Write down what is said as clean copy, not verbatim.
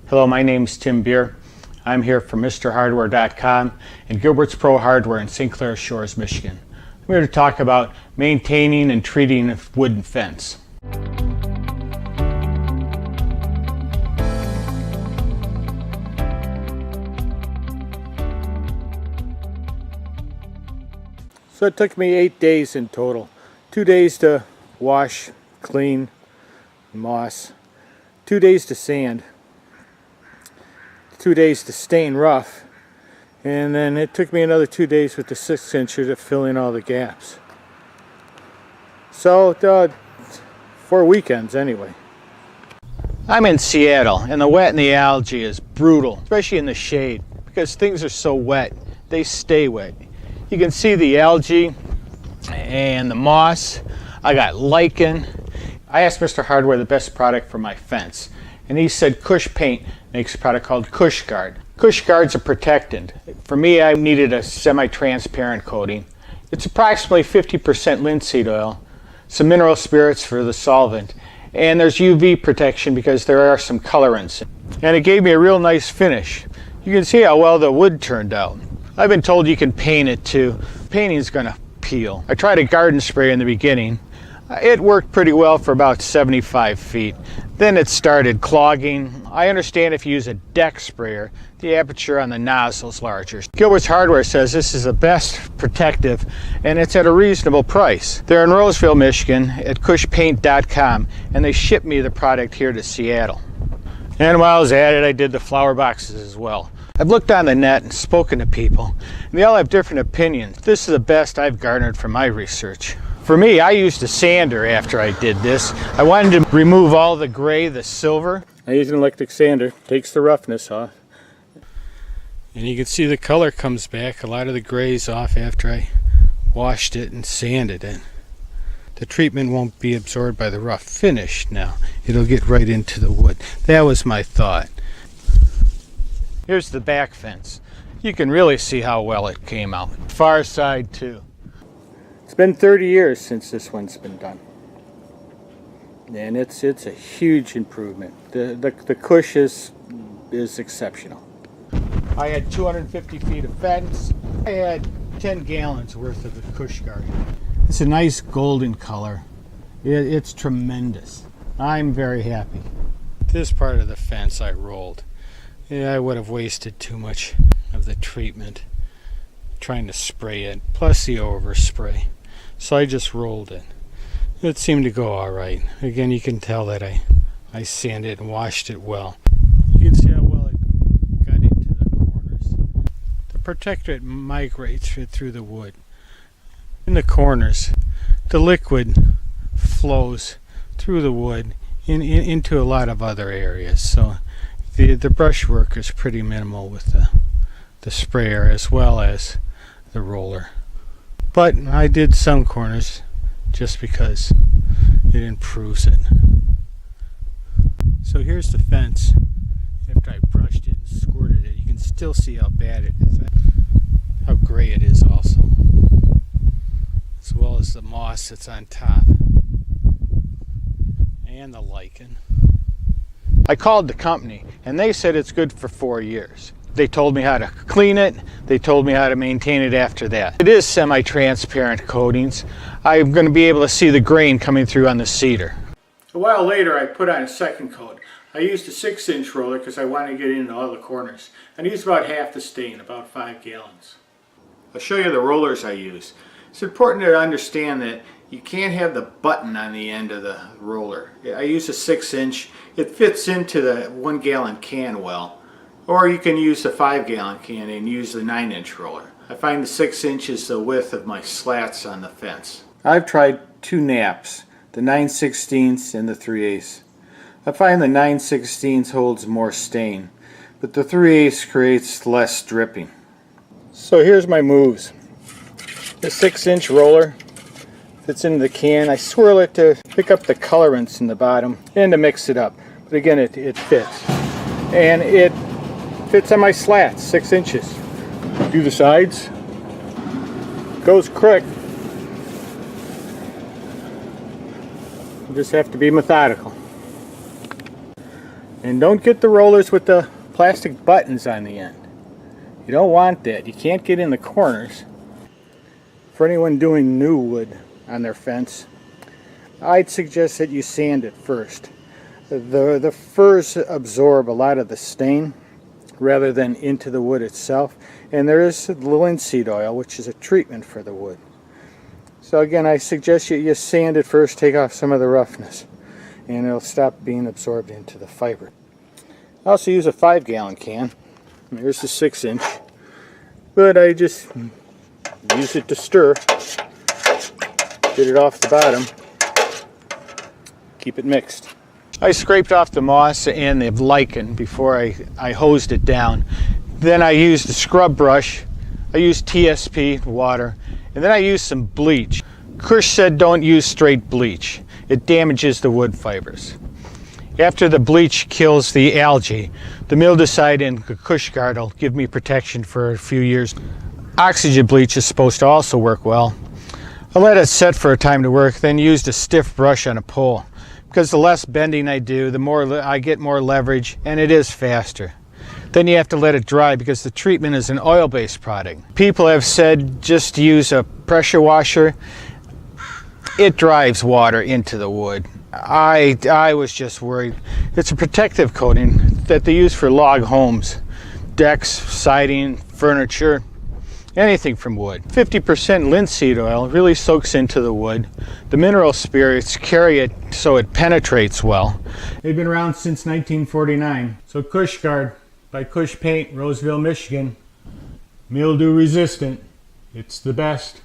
Hello, my name's Tim Beer. I'm here for MrHardware.com and Gilbert's Pro Hardware in St. Clair Shores, Michigan. I'm here to talk about maintaining and treating a wooden fence. So it took me 8 days in total. 2 days to wash, clean, moss. 2 days to sand. 2 days to stain rough. And then it took me another 2 days with the 6-incher to fill in all the gaps. So 4 weekends anyway. I'm in Seattle and the wet and the algae is brutal, especially in the shade, because things are so wet. They stay wet. You can see the algae and the moss. I got lichen. I asked Mr. Hardware the best product for my fence, and he said Kush Paint makes a product called Kushguard. Kushguard's a protectant. For me, I needed a semi-transparent coating. It's approximately 50% linseed oil, some mineral spirits for the solvent, and there's UV protection because there are some colorants. And it gave me a real nice finish. You can see how well the wood turned out. I've been told you can paint it too. Painting's gonna peel. I tried a garden spray in the beginning. It worked pretty well for about 75 feet. Then it started clogging. I understand if you use a deck sprayer, the aperture on the nozzle is larger. Gilbert's Hardware says this is the best protective and it's at a reasonable price. They're in Roseville, Michigan at kushpaint.com and they shipped me the product here to Seattle. And while I was at it, I did the flower boxes as well. I've looked on the net and spoken to people, and they all have different opinions. This is the best I've garnered from my research. For me, I used a sander after I did this. I wanted to remove all the gray, the silver. I used an electric sander, takes the roughness off. And you can see the color comes back, a lot of the gray's off after I washed it and sanded it. The treatment won't be absorbed by the rough finish now. It'll get right into the wood. That was my thought. Here's the back fence. You can really see how well it came out. Far side too. It's been 30 years since this one's been done. And it's a huge improvement. The Kush is exceptional. I had 250 feet of fence. I had 10 gallons worth of the Kushgaurd. It's a nice golden color. It's tremendous. I'm very happy. This part of the fence I rolled. Yeah, I would have wasted too much of the treatment trying to spray it, plus the overspray. So I just rolled it. It seemed to go all right. Again, you can tell that I sanded and washed it well. You can see how well it got into the corners. The protectorate migrates through the wood. In the corners, the liquid flows through the wood into a lot of other areas. So the brushwork is pretty minimal with the sprayer as well as the roller. But I did some corners just because it improves it. So here's the fence. After I brushed it and squirted it, you can still see how bad it is. How gray it is also. As well as the moss that's on top. And the lichen. I called the company and they said it's good for 4 years. They told me how to clean it. They told me how to maintain it after that. It is semi-transparent coatings. I'm going to be able to see the grain coming through on the cedar. A while later I put on a second coat. I used a 6-inch roller because I wanted to get into all the corners. I used about half the stain, about 5 gallons. I'll show you the rollers I use. It's important to understand that you can't have the button on the end of the roller. I use a 6-inch. It fits into the 1 gallon can well. Or you can use the 5 gallon can and use the 9-inch roller. I find the 6-inch is the width of my slats on the fence. I've tried 2 naps, the 9/16 and the 3/8. I find the 9/16 holds more stain, but the 3/8 creates less dripping. So here's my moves. The 6-inch roller fits into the can. I swirl it to pick up the colorants in the bottom and to mix it up. But again, it fits. And it fits on my slats, 6 inches. Do the sides. Goes quick. You just have to be methodical. And don't get the rollers with the plastic buttons on the end. You don't want that. You can't get in the corners. For anyone doing new wood on their fence, I'd suggest that you sand it first. The furs absorb a lot of the stain rather than into the wood itself. And there is linseed oil, which is a treatment for the wood. So again, I suggest you sand it first, take off some of the roughness, and it'll stop being absorbed into the fiber. I also use a 5-gallon can. Here's the 6-inch, but I just use it to stir, get it off the bottom, keep it mixed. I scraped off the moss and the lichen before I hosed it down. Then I used a scrub brush, I used TSP water, and then I used some bleach. Kush said don't use straight bleach. It damages the wood fibers. After the bleach kills the algae, the mildewcide in Kushguard will give me protection for a few years. Oxygen bleach is supposed to also work well. I let it set for a time to work, then used a stiff brush on a pole. Because the less bending I do, the more I get more leverage, and it is faster. Then you have to let it dry because the treatment is an oil-based product. People have said just use a pressure washer. It drives water into the wood. I was just worried. It's a protective coating that they use for log homes, decks, siding, furniture, anything from wood. 50% linseed oil really soaks into the wood. The mineral spirits carry it so it penetrates well. They've been around since 1949. So Kushguard by Kush Paint, Roseville, Michigan. Mildew resistant. It's the best.